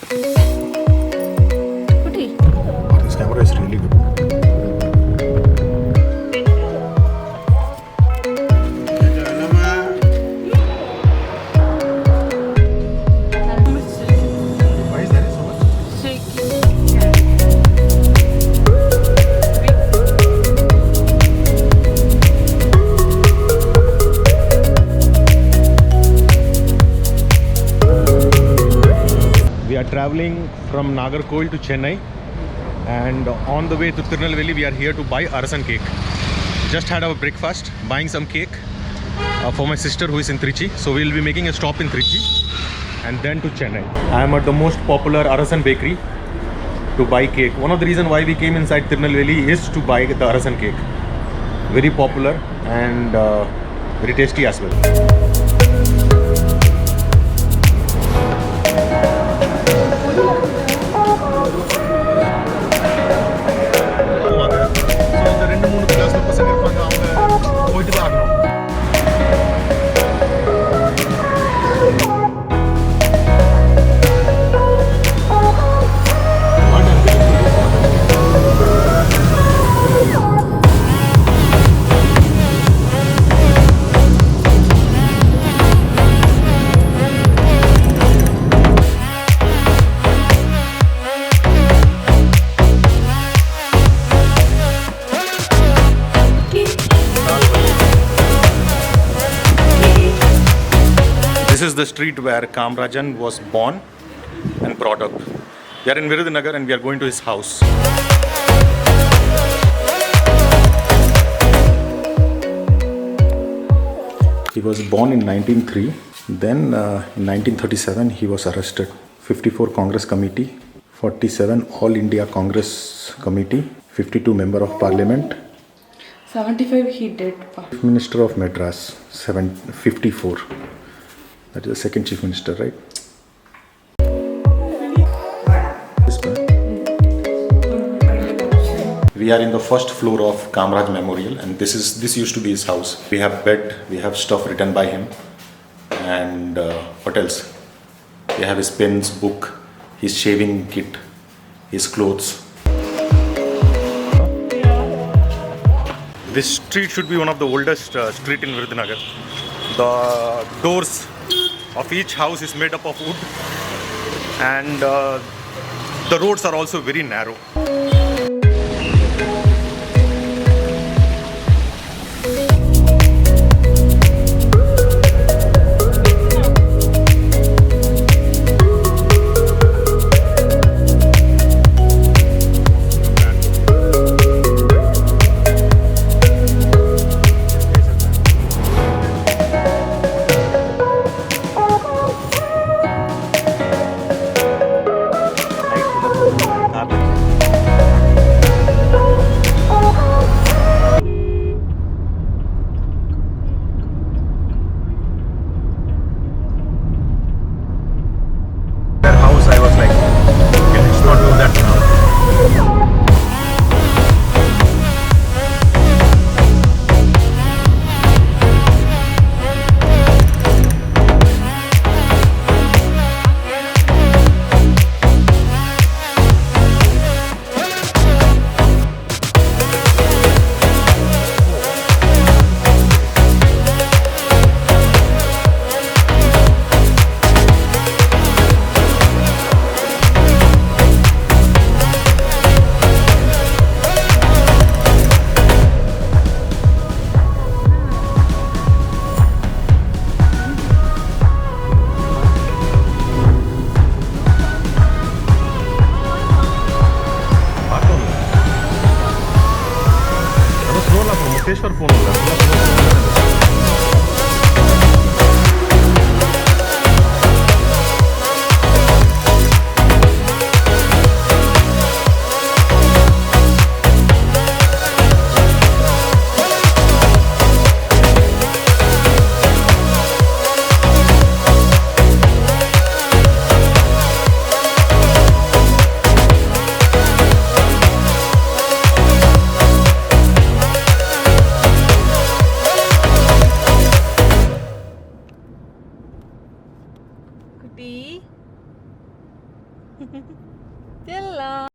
Oh, this camera is really good. Why is there so much? We are traveling from Nagercoil to Chennai, and on the way to Tirunelveli we are here to buy Arasan cake. Just had our breakfast, buying some cake for my sister who is in Trichy. So we will be making a stop in Trichy and then to Chennai. I am at the most popular Arasan bakery to buy cake. One of the reasons why we came inside Tirunelveli is to buy the Arasan cake. Very popular and very tasty as well. This is the street where Kamarajan was born and brought up. We are in Virudhunagar and we are going to his house. He was born in 1903. Then in 1937 he was arrested. 54 Congress Committee, 47 All India Congress Committee, 52 Member of Parliament. 75 he did. Chief Minister of Madras, 54. That is the second Chief Minister, right? We are in the first floor of Kamaraj Memorial, and this used to be his house. We have bed, we have stuff written by him, and what else? We have his pens, book, his shaving kit, his clothes. This street should be one of the oldest street in Virudhunagar. The doors of each house is made up of wood, and the roads are also very narrow. Chilla.